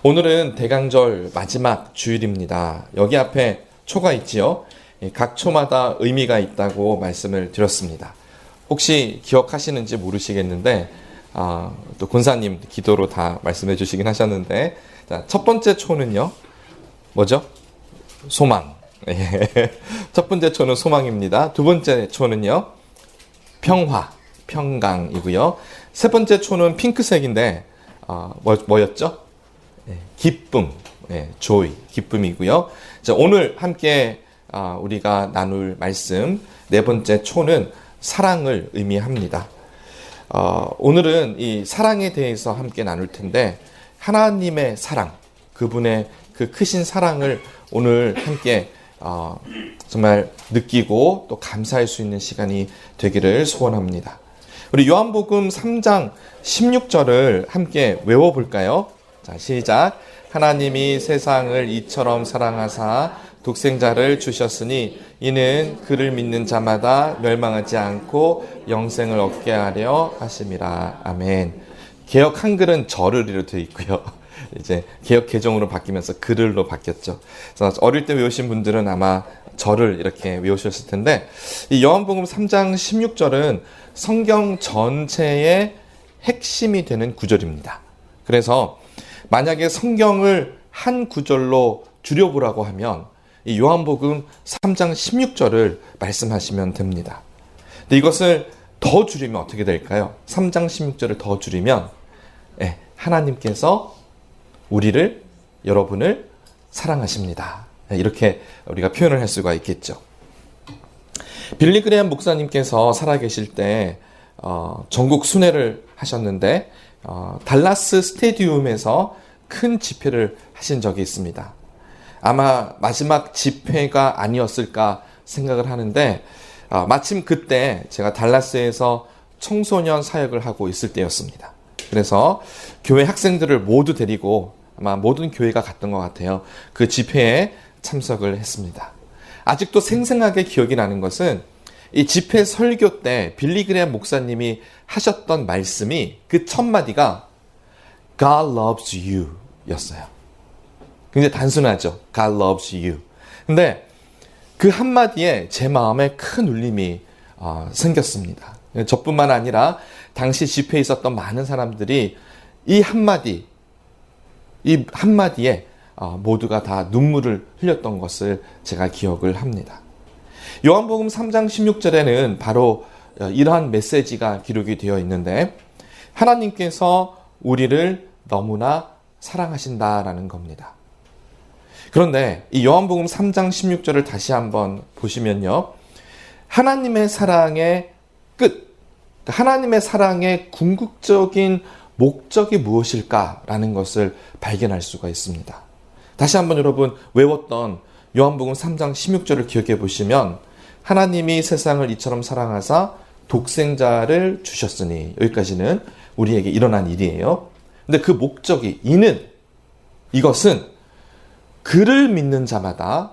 오늘은 대강절 마지막 주일입니다. 여기 앞에 초가 있지요. 각 초마다 의미가 있다고 말씀을 드렸습니다. 혹시 기억하시는지 모르시겠는데 또 권사님 기도로 다 말씀해 주시긴 하셨는데, 자, 첫 번째 초는요, 뭐죠? 소망. 첫 번째 초는 소망입니다. 두 번째 초는요, 평화, 평강이고요. 세 번째 초는 핑크색인데 뭐였죠? 기쁨, joy, 기쁨이고요. 자, 오늘 함께 우리가 나눌 말씀 네 번째 초는 사랑을 의미합니다. 오늘은 이 사랑에 대해서 함께 나눌 텐데, 하나님의 사랑, 그분의 그 크신 사랑을 오늘 함께 정말 느끼고 또 감사할 수 있는 시간이 되기를 소원합니다. 우리 요한복음 3장 16절을 함께 외워볼까요? 자, 시작. 하나님이 세상을 이처럼 사랑하사 독생자를 주셨으니 이는 그를 믿는 자마다 멸망하지 않고 영생을 얻게 하려 하심이라. 아멘. 개역 한글은 저를이로 되어 있고요. 이제 개역 개정으로 바뀌면서 그를로 바뀌었죠. 그래서 어릴 때 외우신 분들은 아마 저를 이렇게 외우셨을 텐데, 이 요한복음 3장 16절은 성경 전체의 핵심이 되는 구절입니다. 그래서 만약에 성경을 한 구절로 줄여보라고 하면 이 요한복음 3장 16절을 말씀하시면 됩니다. 근데 이것을 더 줄이면 어떻게 될까요? 3장 16절을 더 줄이면 하나님께서 우리를, 여러분을 사랑하십니다. 이렇게 우리가 표현을 할 수가 있겠죠. 빌리 그레이엄 목사님께서 살아계실 때 전국 순회를 하셨는데 달라스 스테디움에서 큰 집회를 하신 적이 있습니다. 아마 마지막 집회가 아니었을까 생각을 하는데, 마침 그때 제가 달라스에서 청소년 사역을 하고 있을 때였습니다. 그래서 교회 학생들을 모두 데리고, 아마 모든 교회가 갔던 것 같아요, 그 집회에 참석을 했습니다. 아직도 생생하게 기억이 나는 것은 이 집회 설교 때 빌리 그레이엄 목사님이 하셨던 말씀이, 그 첫 마디가 God loves you 였어요. 굉장히 단순하죠. God loves you. 근데 그 한마디에 제 마음에 큰 울림이 생겼습니다. 저뿐만 아니라 당시 집회에 있었던 많은 사람들이 이 한마디에 모두가 다 눈물을 흘렸던 것을 제가 기억을 합니다. 요한복음 3장 16절에는 바로 이러한 메시지가 기록이 되어 있는데, 하나님께서 우리를 너무나 사랑하신다라는 겁니다. 그런데 이 요한복음 3장 16절을 다시 한번 보시면요, 하나님의 사랑의 끝, 하나님의 사랑의 궁극적인 목적이 무엇일까라는 것을 발견할 수가 있습니다. 다시 한번 여러분 외웠던 요한복음 3장 16절을 기억해 보시면, 하나님이 세상을 이처럼 사랑하사 독생자를 주셨으니, 여기까지는 우리에게 일어난 일이에요. 근데 그 목적이, 이것은 그를 믿는 자마다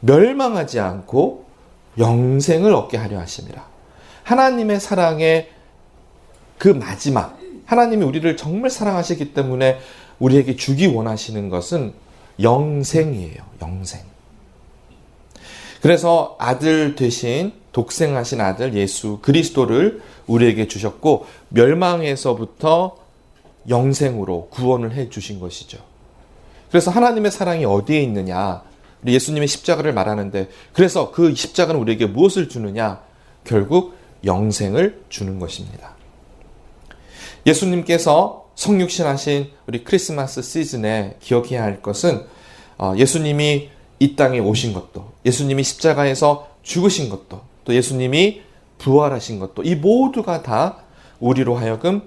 멸망하지 않고 영생을 얻게 하려 하심이라. 하나님의 사랑의 그 마지막, 하나님이 우리를 정말 사랑하시기 때문에 우리에게 주기 원하시는 것은 영생이에요. 영생. 그래서 아들 되신, 독생하신 아들 예수 그리스도를 우리에게 주셨고, 멸망에서부터 영생으로 구원을 해 주신 것이죠. 그래서 하나님의 사랑이 어디에 있느냐, 우리 예수님의 십자가를 말하는데, 그래서 그 십자가는 우리에게 무엇을 주느냐? 결국 영생을 주는 것입니다. 예수님께서 성육신하신 우리 크리스마스 시즌에 기억해야 할 것은, 예수님이 이 땅에 오신 것도, 예수님이 십자가에서 죽으신 것도, 또 예수님이 부활하신 것도, 이 모두가 다 우리로 하여금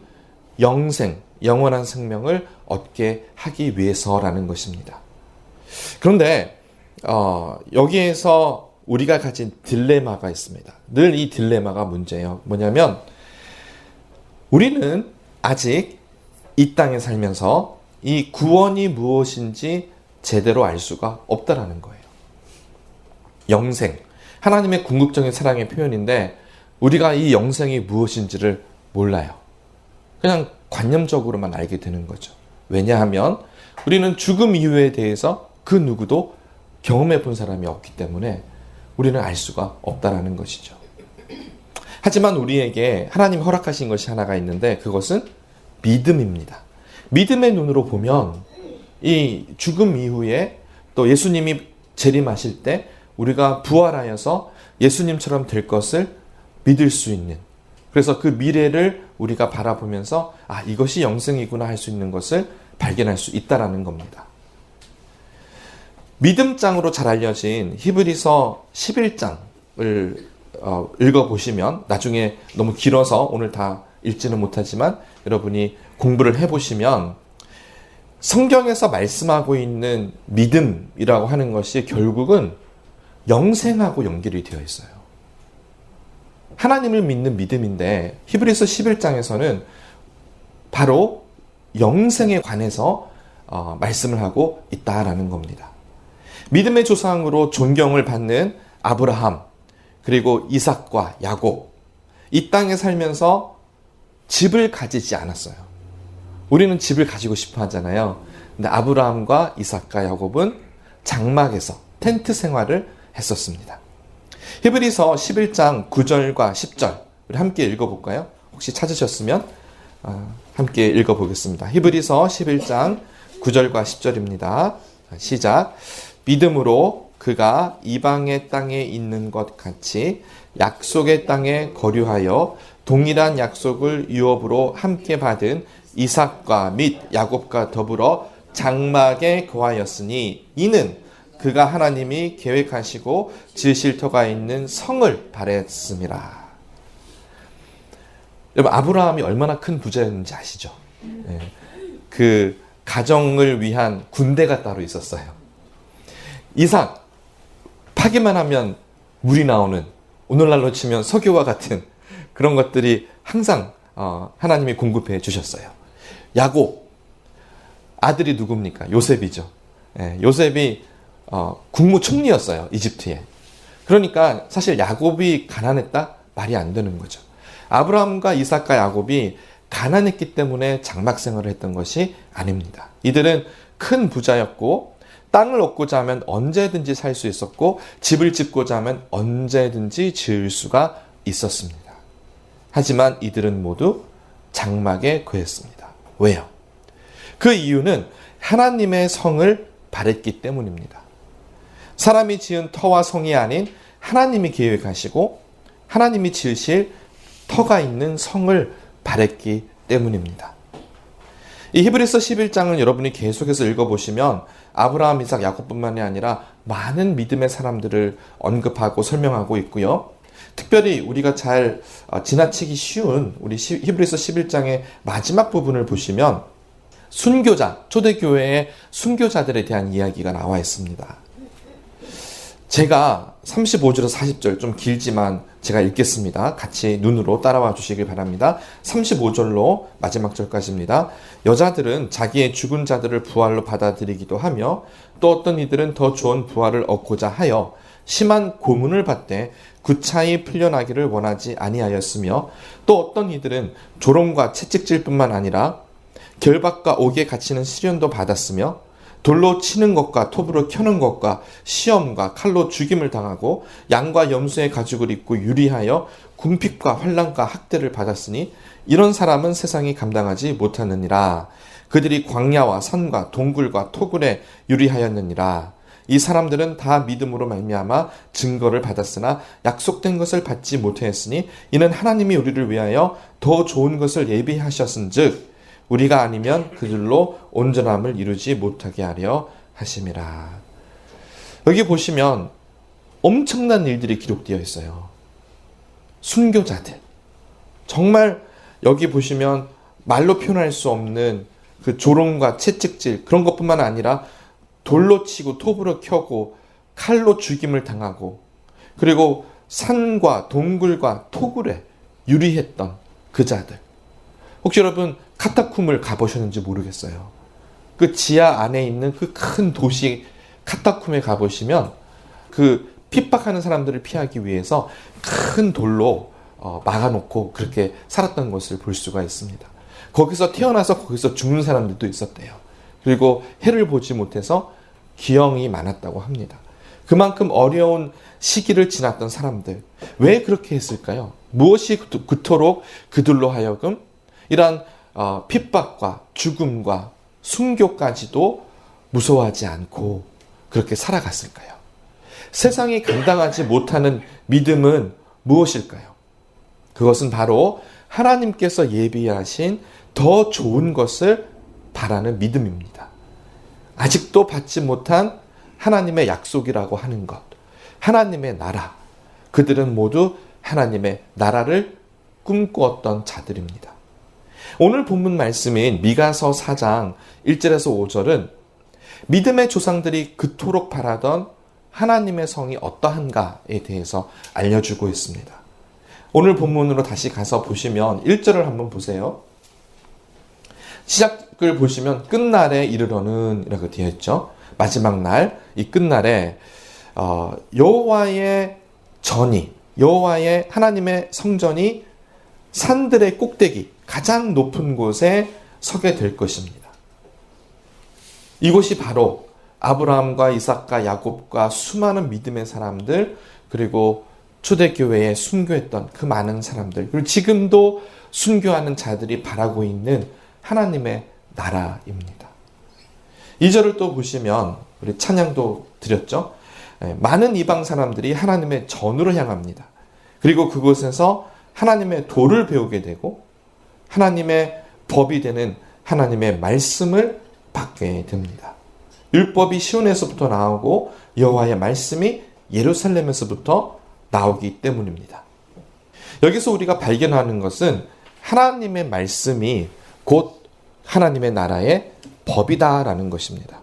영생, 영원한 생명을 얻게 하기 위해서라는 것입니다. 그런데 여기에서 우리가 가진 딜레마가 있습니다. 늘 이 딜레마가 문제예요. 뭐냐면, 우리는 아직 이 땅에 살면서 이 구원이 무엇인지 제대로 알 수가 없다라는 거예요. 영생, 하나님의 궁극적인 사랑의 표현인데, 우리가 이 영생이 무엇인지를 몰라요. 그냥 관념적으로만 알게 되는 거죠. 왜냐하면 우리는 죽음 이후에 대해서 그 누구도 경험해 본 사람이 없기 때문에 우리는 알 수가 없다라는 것이죠. 하지만 우리에게 하나님 허락하신 것이 하나가 있는데 그것은 믿음입니다. 믿음의 눈으로 보면 이 죽음 이후에 또 예수님이 재림하실 때 우리가 부활하여서 예수님처럼 될 것을 믿을 수 있는, 그래서 그 미래를 우리가 바라보면서 이것이 영생이구나 할 수 있는 것을 발견할 수 있다라는 겁니다. 믿음장으로 잘 알려진 히브리서 11장을 읽어보시면, 나중에 너무 길어서 오늘 다 읽지는 못하지만 여러분이 공부를 해보시면 성경에서 말씀하고 있는 믿음이라고 하는 것이 결국은 영생하고 연결이 되어 있어요. 하나님을 믿는 믿음인데 히브리서 11장에서는 바로 영생에 관해서 말씀을 하고 있다라는 겁니다. 믿음의 조상으로 존경을 받는 아브라함, 그리고 이삭과 야곱, 이 땅에 살면서 집을 가지지 않았어요. 우리는 집을 가지고 싶어 하잖아요. 근데 아브라함과 이삭과 야곱은 장막에서 텐트 생활을 했었습니다. 히브리서 11장 9절과 10절 우리 함께 읽어볼까요? 혹시 찾으셨으면 함께 읽어보겠습니다. 히브리서 11장 9절과 10절입니다. 시작. 믿음으로 그가 이방의 땅에 있는 것 같이 약속의 땅에 거류하여 동일한 약속을 유업으로 함께 받은 이삭과 및 야곱과 더불어 장막에 거하였으니 이는 그가 하나님이 계획하시고 지으실 터가 있는 성을 바랬습니다. 여러분, 아브라함이 얼마나 큰 부자였는지 아시죠? 그 가정을 위한 군대가 따로 있었어요. 이삭, 파기만 하면 물이 나오는, 오늘날로 치면 석유와 같은 그런 것들이 항상 하나님이 공급해 주셨어요. 야곱, 아들이 누굽니까? 요셉이죠. 요셉이 국무총리였어요, 이집트에. 그러니까 사실 야곱이 가난했다? 말이 안 되는 거죠. 아브라함과 이삭과 야곱이 가난했기 때문에 장막 생활을 했던 것이 아닙니다. 이들은 큰 부자였고 땅을 얻고자 하면 언제든지 살 수 있었고 집을 짓고자 하면 언제든지 지을 수가 있었습니다. 하지만 이들은 모두 장막에 거했습니다. 왜요? 그 이유는 하나님의 성을 바랬기 때문입니다. 사람이 지은 터와 성이 아닌 하나님이 계획하시고 하나님이 지으실 터가 있는 성을 바랬기 때문입니다. 이 히브리서 11장은 여러분이 계속해서 읽어보시면 아브라함, 이삭, 야곱뿐만이 아니라 많은 믿음의 사람들을 언급하고 설명하고 있고요. 특별히 우리가 잘 지나치기 쉬운 우리 히브리서 11장의 마지막 부분을 보시면 순교자, 초대교회의 순교자들에 대한 이야기가 나와 있습니다. 제가 35절에서 40절 좀 길지만 제가 읽겠습니다. 같이 눈으로 따라와 주시길 바랍니다. 35절로 마지막 절까지입니다. 여자들은 자기의 죽은 자들을 부활로 받아들이기도 하며 또 어떤 이들은 더 좋은 부활을 얻고자 하여 심한 고문을 받되 구차히 풀려나기를 원하지 아니하였으며 또 어떤 이들은 조롱과 채찍질뿐만 아니라 결박과 옥에 갇히는 시련도 받았으며 돌로 치는 것과 톱으로 켜는 것과 시험과 칼로 죽임을 당하고 양과 염소의 가죽을 입고 유리하여 궁핍과 환난과 학대를 받았으니 이런 사람은 세상이 감당하지 못하느니라. 그들이 광야와 산과 동굴과 토굴에 유리하였느니라. 이 사람들은 다 믿음으로 말미암아 증거를 받았으나 약속된 것을 받지 못하였으니 이는 하나님이 우리를 위하여 더 좋은 것을 예비하셨은즉 우리가 아니면 그들로 온전함을 이루지 못하게 하려 하심이라. 여기 보시면 엄청난 일들이 기록되어 있어요. 순교자들. 정말 여기 보시면 말로 표현할 수 없는 그 조롱과 채찍질, 그런 것뿐만 아니라 돌로 치고 톱으로 켜고 칼로 죽임을 당하고 그리고 산과 동굴과 토굴에 유리했던 그 자들. 혹시 여러분 카타쿰을 가보셨는지 모르겠어요. 그 지하 안에 있는 그 큰 도시 카타쿰에 가보시면 그 핍박하는 사람들을 피하기 위해서 큰 돌로 막아놓고 그렇게 살았던 것을 볼 수가 있습니다. 거기서 태어나서 거기서 죽는 사람들도 있었대요. 그리고 해를 보지 못해서 기형이 많았다고 합니다. 그만큼 어려운 시기를 지났던 사람들, 왜 그렇게 했을까요? 무엇이 그토록 그들로 하여금 이러한 핍박과 죽음과 순교까지도 무서워하지 않고 그렇게 살아갔을까요? 세상이 감당하지 못하는 믿음은 무엇일까요? 그것은 바로 하나님께서 예비하신 더 좋은 것을 바라는 믿음입니다. 아직도 받지 못한 하나님의 약속이라고 하는 것, 하나님의 나라, 그들은 모두 하나님의 나라를 꿈꾸었던 자들입니다. 오늘 본문 말씀인 미가서 4장 1절에서 5절은 믿음의 조상들이 그토록 바라던 하나님의 성이 어떠한가에 대해서 알려주고 있습니다. 오늘 본문으로 다시 가서 보시면 1절을 한번 보세요. 시작을 보시면 끝날에 이르러는 이라고 되어 있죠. 마지막 날, 이 끝날에 여호와의 전이, 여호와의 하나님의 성전이 산들의 꼭대기, 가장 높은 곳에 서게 될 것입니다. 이곳이 바로 아브라함과 이삭과 야곱과 수많은 믿음의 사람들, 그리고 초대교회에 순교했던 그 많은 사람들, 그리고 지금도 순교하는 자들이 바라고 있는 하나님의 나라입니다. 2절을 또 보시면 우리 찬양도 드렸죠. 많은 이방 사람들이 하나님의 전으로 향합니다. 그리고 그곳에서 하나님의 도를 배우게 되고 하나님의 법이 되는 하나님의 말씀을 받게 됩니다. 율법이 시온에서부터 나오고 여호와의 말씀이 예루살렘에서부터 나오기 때문입니다. 여기서 우리가 발견하는 것은 하나님의 말씀이 곧 하나님의 나라의 법이다라는 것입니다.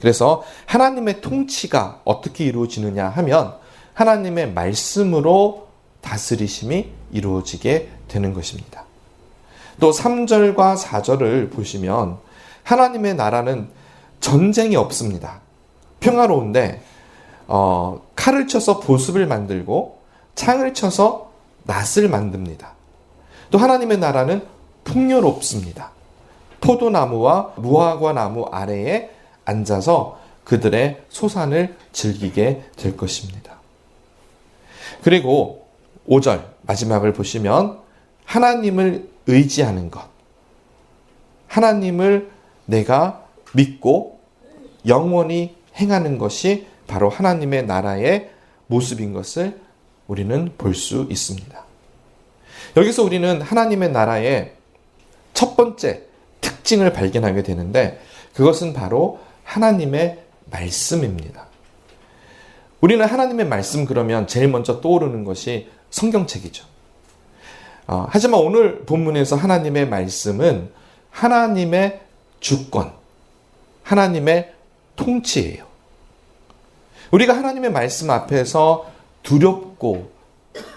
그래서 하나님의 통치가 어떻게 이루어지느냐 하면 하나님의 말씀으로 다스리심이 이루어지게 되는 것입니다. 또 3절과 4절을 보시면 하나님의 나라는 전쟁이 없습니다. 평화로운데 칼을 쳐서 보습을 만들고 창을 쳐서 낫을 만듭니다. 또 하나님의 나라는 풍요롭습니다. 포도나무와 무화과 나무 아래에 앉아서 그들의 소산을 즐기게 될 것입니다. 그리고 5절 마지막을 보시면 하나님을 의지하는 것, 하나님을 내가 믿고 영원히 행하는 것이 바로 하나님의 나라의 모습인 것을 우리는 볼 수 있습니다. 여기서 우리는 하나님의 나라의 첫 번째 특징을 발견하게 되는데 그것은 바로 하나님의 말씀입니다. 우리는 하나님의 말씀 그러면 제일 먼저 떠오르는 것이 성경책이죠. 하지만 오늘 본문에서 하나님의 말씀은 하나님의 주권, 하나님의 통치예요. 우리가 하나님의 말씀 앞에서 두렵고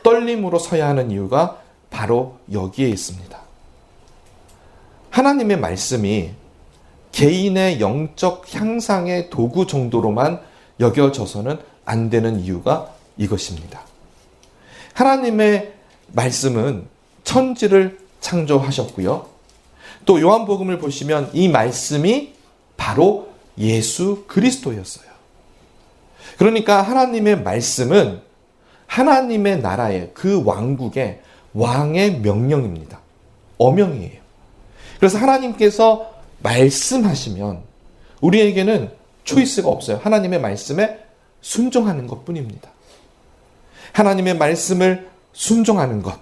떨림으로 서야 하는 이유가 바로 여기에 있습니다. 하나님의 말씀이 개인의 영적 향상의 도구 정도로만 여겨져서는 안 되는 이유가 이것입니다. 하나님의 말씀은 천지를 창조하셨고요. 또 요한복음을 보시면 이 말씀이 바로 예수 그리스도였어요. 그러니까 하나님의 말씀은 하나님의 나라의 그 왕국의 왕의 명령입니다. 어명이에요. 그래서 하나님께서 말씀하시면 우리에게는 초이스가 없어요. 하나님의 말씀에 순종하는 것뿐입니다. 하나님의 말씀을 순종하는 것,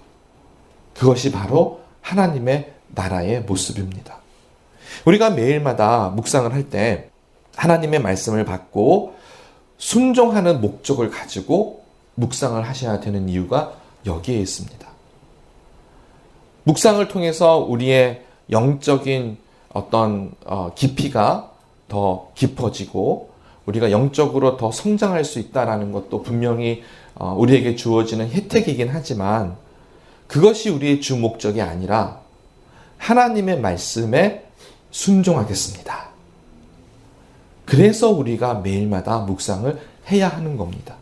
그것이 바로 하나님의 나라의 모습입니다. 우리가 매일마다 묵상을 할 때 하나님의 말씀을 받고 순종하는 목적을 가지고 묵상을 하셔야 되는 이유가 여기에 있습니다. 묵상을 통해서 우리의 영적인 어떤 깊이가 더 깊어지고 우리가 영적으로 더 성장할 수 있다는 것도 분명히 우리에게 주어지는 혜택이긴 하지만 그것이 우리의 주 목적이 아니라 하나님의 말씀에 순종하겠습니다. 그래서 우리가 매일마다 묵상을 해야 하는 겁니다.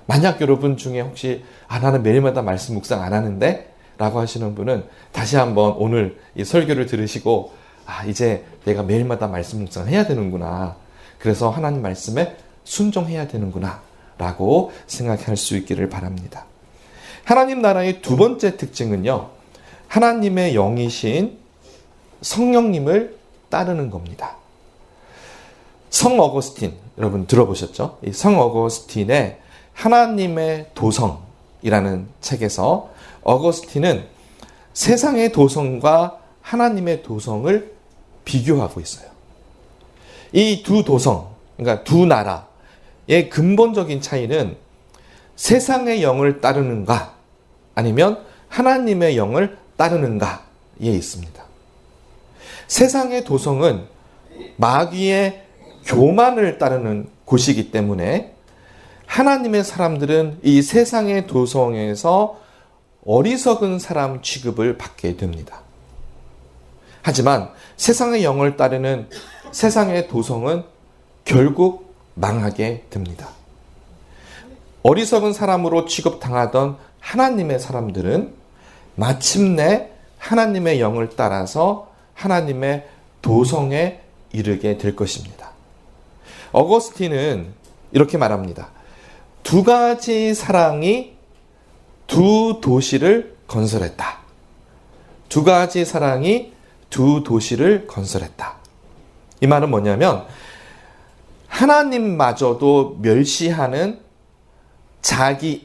만약 여러분 중에 혹시 나는 매일마다 말씀 묵상 안 하는데? 라고 하시는 분은 다시 한번 오늘 이 설교를 들으시고 이제 내가 매일마다 말씀 묵상을 해야 되는구나. 그래서 하나님 말씀에 순종해야 되는구나 라고 생각할 수 있기를 바랍니다. 하나님 나라의 두 번째 특징은요, 하나님의 영이신 성령님을 따르는 겁니다. 성 어거스틴, 여러분 들어보셨죠? 이 성 어거스틴의 하나님의 도성이라는 책에서 어거스틴은 세상의 도성과 하나님의 도성을 비교하고 있어요. 이 두 도성, 그러니까 두 나라의 근본적인 차이는 세상의 영을 따르는가 아니면 하나님의 영을 따르는가에 있습니다. 세상의 도성은 마귀의 교만을 따르는 곳이기 때문에 하나님의 사람들은 이 세상의 도성에서 어리석은 사람 취급을 받게 됩니다. 하지만 세상의 영을 따르는 세상의 도성은 결국 망하게 됩니다. 어리석은 사람으로 취급당하던 하나님의 사람들은 마침내 하나님의 영을 따라서 하나님의 도성에 이르게 될 것입니다. 어거스틴은 이렇게 말합니다. 두 가지 사랑이 두 도시를 건설했다. 두 가지 사랑이 두 도시를 건설했다. 이 말은 뭐냐면 하나님마저도 멸시하는 자기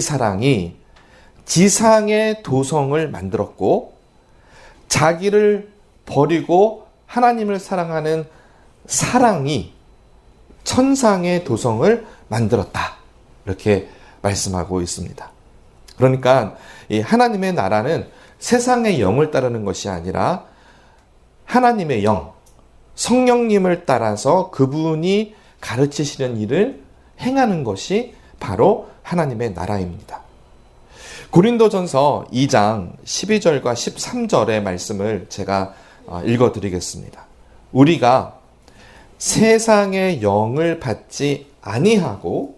사랑이 지상의 도성을 만들었고, 자기를 버리고 하나님을 사랑하는 사랑이 천상의 도성을 만들었다. 이렇게 말씀하고 있습니다. 그러니까 이 하나님의 나라는 세상의 영을 따르는 것이 아니라 하나님의 영, 성령님을 따라서 그분이 가르치시는 일을 행하는 것이 바로 하나님의 나라입니다. 고린도전서 2장 12절과 13절의 말씀을 제가 읽어드리겠습니다. 우리가 세상의 영을 받지 아니하고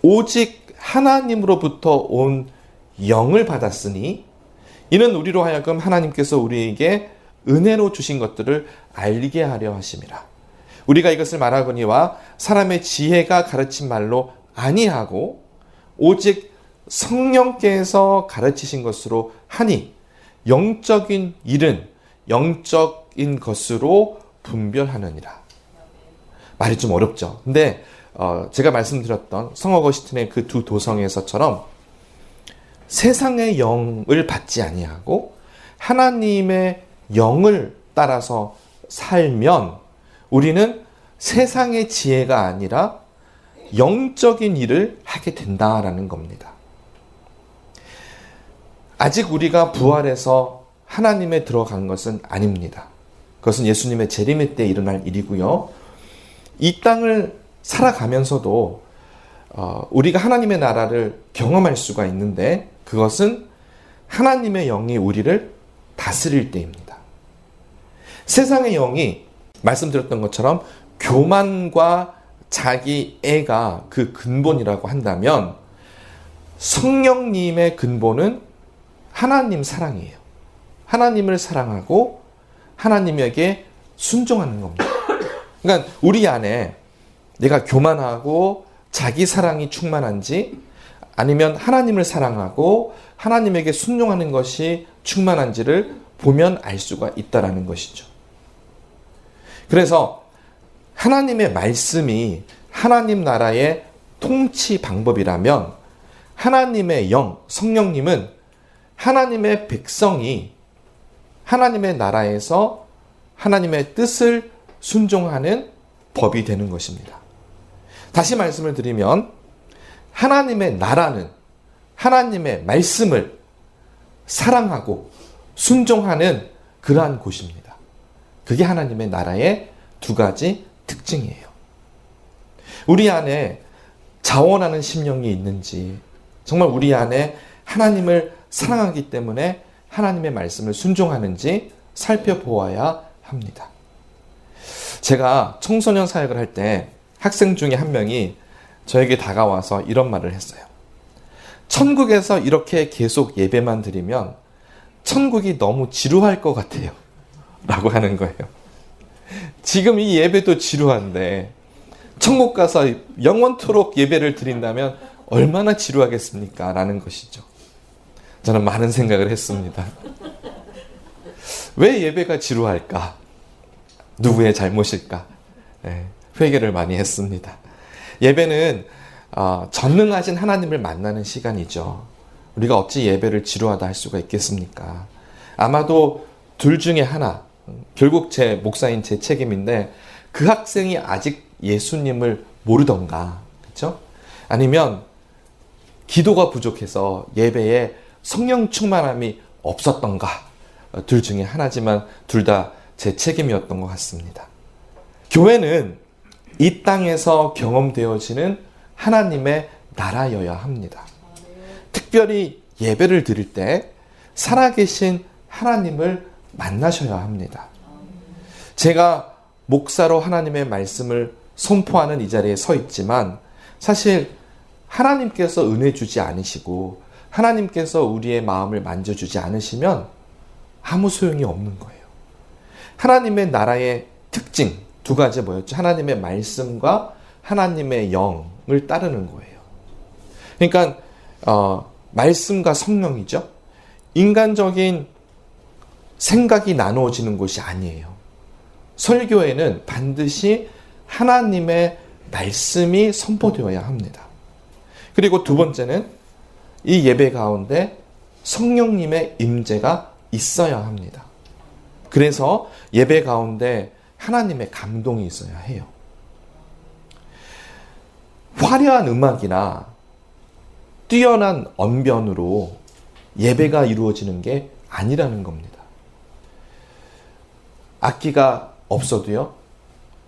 오직 하나님으로부터 온 영을 받았으니 이는 우리로 하여금 하나님께서 우리에게 은혜로 주신 것들을 알게 하려 하심이라. 우리가 이것을 말하거니와 사람의 지혜가 가르친 말로 아니하고 오직 성령께서 가르치신 것으로 하니 영적인 일은 영적인 것으로 분별하느니라. 말이 좀 어렵죠. 근데 제가 말씀드렸던 성 어거스틴의 그 두 도성에서처럼 세상의 영을 받지 아니하고 하나님의 영을 따라서 살면 우리는 세상의 지혜가 아니라 영적인 일을 하게 된다라는 겁니다. 아직 우리가 부활해서 하나님에 들어간 것은 아닙니다. 그것은 예수님의 재림의 때 일어날 일이고요. 이 땅을 살아가면서도 우리가 하나님의 나라를 경험할 수가 있는데 그것은 하나님의 영이 우리를 다스릴 때입니다. 세상의 영이 말씀드렸던 것처럼 교만과 자기애가 그 근본이라고 한다면 성령님의 근본은 하나님 사랑이에요. 하나님을 사랑하고 하나님에게 순종하는 겁니다. 그러니까 우리 안에 내가 교만하고 자기 사랑이 충만한지 아니면 하나님을 사랑하고 하나님에게 순종하는 것이 충만한지를 보면 알 수가 있다는 것이죠. 그래서 하나님의 말씀이 하나님 나라의 통치 방법이라면 하나님의 영, 성령님은 하나님의 백성이 하나님의 나라에서 하나님의 뜻을 순종하는 법이 되는 것입니다. 다시 말씀을 드리면 하나님의 나라는 하나님의 말씀을 사랑하고 순종하는 그러한 곳입니다. 그게 하나님의 나라의 두 가지 특징이에요. 우리 안에 자원하는 심령이 있는지, 정말 우리 안에 하나님을 사랑하기 때문에 하나님의 말씀을 순종하는지 살펴보아야 합니다. 제가 청소년 사역을 할 때 학생 중에 한 명이 저에게 다가와서 이런 말을 했어요. 천국에서 이렇게 계속 예배만 드리면 천국이 너무 지루할 것 같아요. 라고 하는 거예요. 지금 이 예배도 지루한데 천국 가서 영원토록 예배를 드린다면 얼마나 지루하겠습니까? 라는 것이죠. 저는 많은 생각을 했습니다. 왜 예배가 지루할까? 누구의 잘못일까? 네, 회개를 많이 했습니다. 예배는 전능하신 하나님을 만나는 시간이죠. 우리가 어찌 예배를 지루하다 할 수가 있겠습니까? 아마도 둘 중에 하나, 결국 제 목사인 제 책임인데 그 학생이 아직 예수님을 모르던가, 그렇죠? 아니면 기도가 부족해서 예배에 성령 충만함이 없었던가, 둘 중에 하나지만 둘 다 제 책임이었던 것 같습니다. 교회는 이 땅에서 경험되어지는 하나님의 나라여야 합니다. 특별히 예배를 드릴 때 살아계신 하나님을 만나셔야 합니다. 제가 목사로 하나님의 말씀을 선포하는 이 자리에 서 있지만 사실 하나님께서 은혜 주지 않으시고 하나님께서 우리의 마음을 만져주지 않으시면 아무 소용이 없는 거예요. 하나님의 나라의 특징 두 가지 뭐였죠? 하나님의 말씀과 하나님의 영을 따르는 거예요. 그러니까 말씀과 성령이죠. 인간적인 생각이 나누어지는 곳이 아니에요. 설교에는 반드시 하나님의 말씀이 선포되어야 합니다. 그리고 두 번째는 이 예배 가운데 성령님의 임재가 있어야 합니다. 그래서 예배 가운데 하나님의 감동이 있어야 해요. 화려한 음악이나 뛰어난 언변으로 예배가 이루어지는 게 아니라는 겁니다. 악기가 없어도요.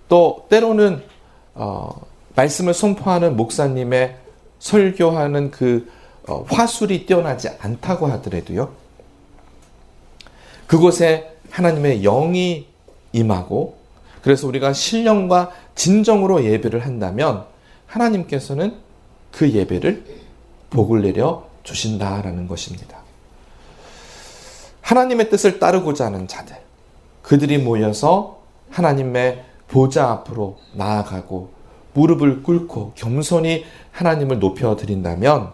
또 때로는 말씀을 선포하는 목사님의 설교하는 그 화술이 뛰어나지 않다고 하더라도요. 그곳에 하나님의 영이 임하고 그래서 우리가 신령과 진정으로 예배를 한다면 하나님께서는 그 예배를 복을 내려 주신다라는 것입니다. 하나님의 뜻을 따르고자 하는 자들, 그들이 모여서 하나님의 보좌 앞으로 나아가고 무릎을 꿇고 겸손히 하나님을 높여드린다면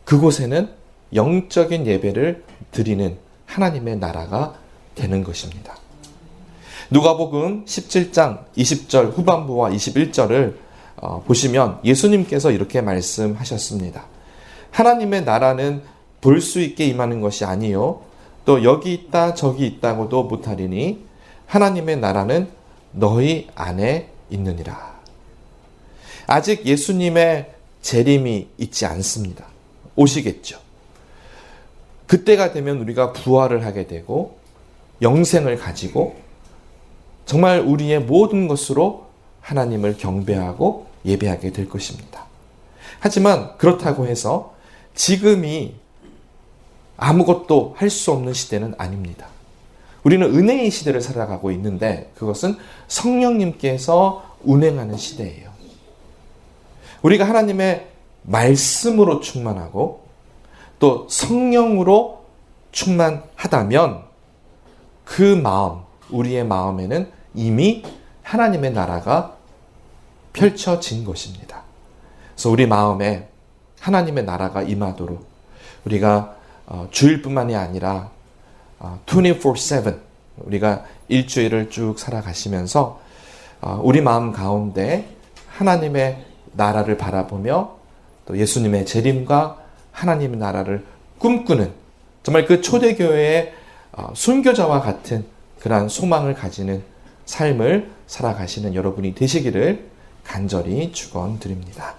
그곳에는 영적인 예배를 드리는 하나님의 나라가 되는 것입니다. 누가복음 17장 20절 후반부와 21절을 보시면 예수님께서 이렇게 말씀하셨습니다. 하나님의 나라는 볼 수 있게 임하는 것이 아니요 또 여기 있다 저기 있다고도 못하리니 하나님의 나라는 너희 안에 있느니라. 아직 예수님의 재림이 있지 않습니다. 오시겠죠. 그때가 되면 우리가 부활을 하게 되고 영생을 가지고 정말 우리의 모든 것으로 하나님을 경배하고 예배하게 될 것입니다. 하지만 그렇다고 해서 지금이 아무것도 할 수 없는 시대는 아닙니다. 우리는 은혜의 시대를 살아가고 있는데 그것은 성령님께서 운행하는 시대예요. 우리가 하나님의 말씀으로 충만하고 또 성령으로 충만하다면 그 마음, 우리의 마음에는 이미 하나님의 나라가 펼쳐진 것입니다. 그래서 우리 마음에 하나님의 나라가 임하도록 우리가 주일뿐만이 아니라 24/7 우리가 일주일을 쭉 살아가시면서 우리 마음 가운데 하나님의 나라를 바라보며 또 예수님의 재림과 하나님의 나라를 꿈꾸는 정말 그 초대교회의 순교자와 같은 그러한 소망을 가지는 삶을 살아가시는 여러분이 되시기를 간절히 축원드립니다.